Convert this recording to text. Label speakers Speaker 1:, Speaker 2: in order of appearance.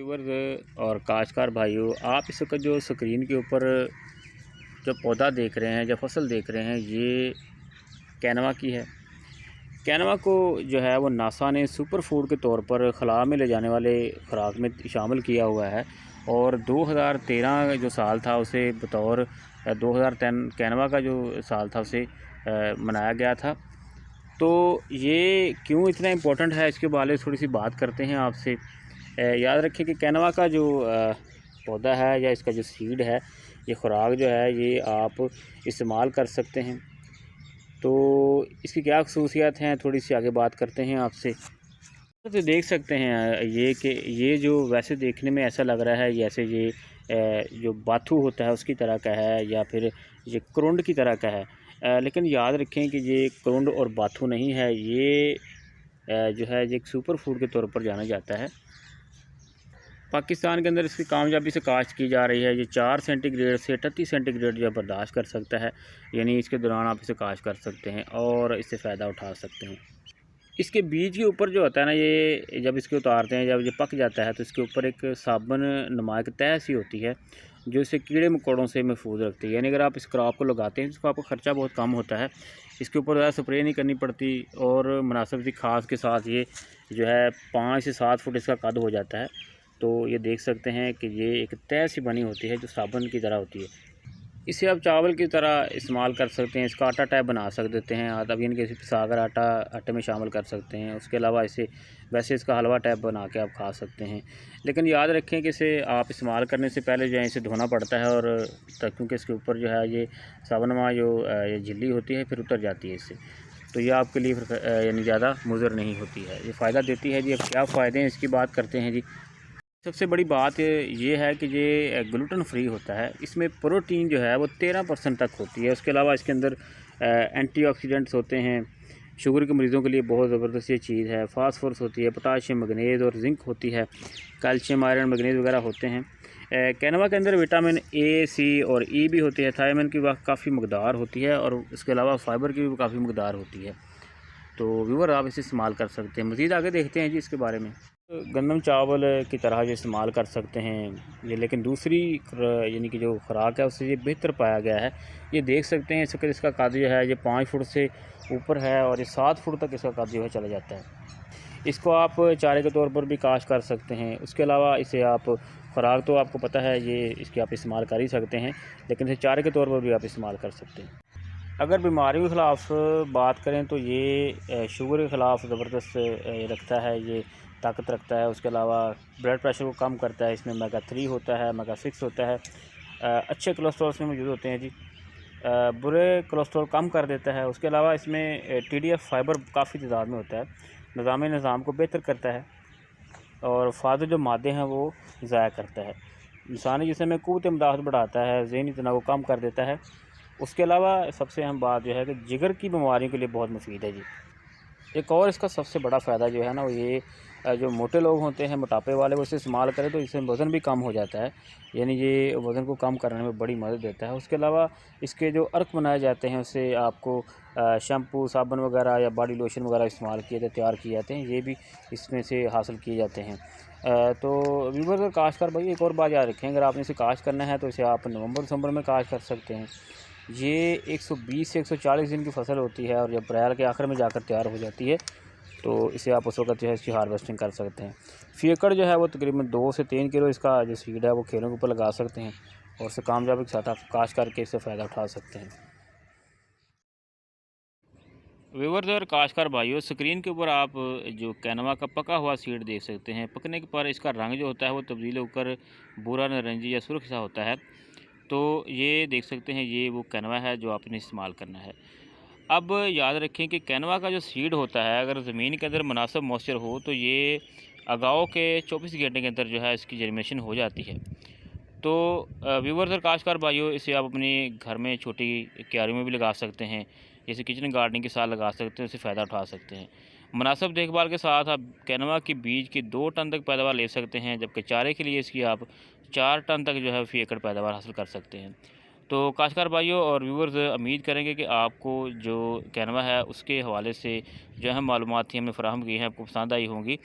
Speaker 1: Viewers और काश्तकार भाइयों, आप इस वक्त जो स्क्रीन के ऊपर जो पौधा देख रहे हैं, जो फसल देख रहे हैं, ये कैनवा की है। कैनवा को जो है वो नासा ने सुपर फूड के तौर पर खला में ले जाने वाले खुराक में शामिल किया हुआ है। और 2013 जो साल था उसे बतौर 2010 कैनवा का जो साल था उसे मनाया गया था। तो ये क्यों इतना इम्पोर्टेंट है, इसके बारे में थोड़ी सी बात करते हैं आपसे। याद रखिए कि कैनवा का जो पौधा है या इसका जो सीड है, ये खुराक जो है ये आप इस्तेमाल कर सकते हैं। तो इसकी क्या खसूसियात हैं, थोड़ी सी आगे बात करते हैं आपसे। तो देख सकते हैं ये कि ये जो वैसे देखने में ऐसा लग रहा है जैसे ये जो बाथू होता है उसकी तरह का है या फिर ये करुंड की तरह का है। लेकिन याद रखें कि ये करुंड और बाथू नहीं है, ये जो है ये एक सुपर फूड के तौर पर जाना जाता है। पाकिस्तान के अंदर इसकी कामयाबी से काश्त की जा रही है। ये 4 सेंटीग्रेड से 38 सेंटीग्रेड जो बर्दाश्त कर सकता है, यानी इसके दौरान आप इसे काश्त कर सकते हैं और इससे फ़ायदा उठा सकते हैं। इसके बीज के ऊपर जो होता है ना, ये जब इसके उतारते हैं, जब ये पक जाता है तो इसके ऊपर एक साबुन नुमा एक तह सी होती है जो इसे कीड़े मकोड़ों से महफूज रखती है। यानी अगर आप इस क्रॉप को लगाते हैं तो आपका ख़र्चा बहुत कम होता है, इसके ऊपर ज़्यादा स्प्रे नहीं करनी पड़ती और मुनासिब सी खाद के साथ ये जो है 5 से 7 फुट इसका कद हो जाता है। तो ये देख सकते हैं कि ये एक तह सी बनी होती है जो साबुन की तरह होती है। इसे आप चावल की तरह इस्तेमाल कर सकते हैं, इसका आटा टाइप बना सकते हैं आप, अब यानी कि पिसाकर आटे में शामिल कर सकते हैं। उसके अलावा इसे वैसे इसका हलवा टाइप बना के आप खा सकते हैं। लेकिन याद रखें कि इसे आप इस्तेमाल करने से पहले जो है इसे धोना पड़ता है, और क्योंकि इसके ऊपर जो है ये साबुनमा जो ये झिल्ली होती है फिर उतर जाती है इससे, तो ये आपके लिए यानी ज़्यादा मुज़र नहीं होती है, ये फ़ायदा देती है जी। अब क्या फ़ायदे हैं इसकी बात करते हैं जी। सबसे बड़ी बात ये है कि ये ग्लूटेन फ्री होता है, इसमें प्रोटीन जो है वो 13% तक होती है। उसके अलावा इसके अंदर एंटीऑक्सीडेंट्स होते हैं, शुगर के मरीज़ों के लिए बहुत ज़बरदस्त ये चीज़ है। फास्फोरस होती है, पोटाशियम, मैग्नीज और जिंक होती है, कैल्शियम, आयरन, मैग्नीज वगैरह होते हैं। कैनवा के अंदर विटामिन ए, सी और ई भी होती है। थायमिन की काफ़ी मकदार होती है और इसके अलावा फ़ाइबर की भी काफ़ी मकदार होती है। तो व्यूअर आप इसे इस्तेमाल कर सकते हैं। मज़ीद आगे देखते हैं जी इसके बारे में। गंदम चावल की तरह जो इस्तेमाल कर सकते हैं ये, लेकिन दूसरी यानी कि जो खुराक है उससे ये बेहतर पाया गया है। ये देख सकते हैं इसका कद जो है ये 5 फुट से ऊपर है और ये 7 फुट तक इसका कद जो है चला जाता है। इसको आप चारे के तौर पर भी काश्त कर सकते हैं। उसके अलावा इसे आप खुराक तो आपको पता है ये इसकी आप इस्तेमाल कर ही सकते हैं, लेकिन इसे चारे के तौर पर भी आप इस्तेमाल कर सकते हैं। अगर बीमारियों के ख़िलाफ़ बात करें तो ये शुगर के ख़िलाफ़ ज़बरदस्त रखता है, ये ताकत रखता है। उसके अलावा ब्लड प्रेशर को कम करता है, इसमें मेगा 3 होता है, मेगा 6 होता है। अच्छे कोलेस्ट्रॉल इसमें मौजूद होते हैं जी, बुरे कोलेस्ट्रॉल कम कर देता है। उसके अलावा इसमें TDF फाइबर काफ़ी तादाद में होता है, निज़ाम को बेहतर करता है और फायदे जो मादे हैं वो ज़ाया करता है। इंसानी जिस्म में क़ुव्वत इम्दाद बढ़ाता है, ज़हनी तनाव को कम कर देता है। उसके अलावा सबसे अहम बात जो है कि जिगर की बीमारियों के लिए बहुत मुफीद है जी। एक और इसका सबसे बड़ा फ़ायदा जो है ना वो ये जो मोटे लोग होते हैं, मोटापे वाले, वो इसे इस्तेमाल करें तो इससे वज़न भी कम हो जाता है, यानी ये वज़न को कम करने में बड़ी मदद देता है। उसके अलावा इसके जो अर्क बनाए जाते हैं उससे आपको शैम्पू, साबुन वगैरह या बॉडी लोशन वगैरह इस्तेमाल किए थे, तैयार किए जाते हैं, ये भी इसमें से हासिल किए जाते हैं। तो व्यूअर्स और काश्तकार भाई एक और बात याद रखें, अगर आपने इसे काश्त करना है तो इसे आप नवंबर-दिसंबर में काश्त कर सकते हैं। ये 120 से 140 दिन की फसल होती है और जब अप्रैल के आखिर में जाकर तैयार हो जाती है तो इसे आप उस वक्त जो है इसकी हार्वेस्टिंग कर सकते हैं। फ़ी एकड़ जो है वो तकरीबन 2 से 3 किलो इसका जो सीड है वो खेलों के ऊपर लगा सकते हैं और उससे कामयाबी के साथ आप काश्त करके इससे फ़ायदा उठा सकते हैं। व्यूअर्स और काश्तकार भाइयों, स्क्रीन के ऊपर आप जो कैनवा का पका हुआ सीड देख सकते हैं। पकने के पर इसका रंग जो होता है वो तब्दील होकर भूरा, नारंगी या सुर्ख सा होता है। तो ये देख सकते हैं ये वो कैनवा है जो आपने इस्तेमाल करना है। अब याद रखें कि कैनवा का जो सीड होता है, अगर ज़मीन के अंदर मुनासिब मॉइस्चर हो तो ये अगाओ के 24 घंटे के अंदर जो है इसकी जर्मिनेशन हो जाती है। तो व्यूअर्स और काश्तकार भाइयों, इसे आप अपने घर में छोटी क्यारियों में भी लगा सकते हैं, जैसे किचन गार्डनिंग के साथ लगा सकते हैं, इससे फ़ायदा उठा सकते हैं। मुनासिब देखभाल के साथ आप कैनवा की बीज की 2 टन तक पैदावार ले सकते हैं, जबकि चारे के लिए इसकी आप 4 टन तक जो है फ़ी एकड़ पैदावार हासिल कर सकते हैं। तो काश्तकार भाइयों और व्यूअर्स, उम्मीद करेंगे कि आपको जो कैनवा है उसके हवाले से जो अहम मालूमात थी हमने फ़राहम की हैं आपको पसंद आई होंगी।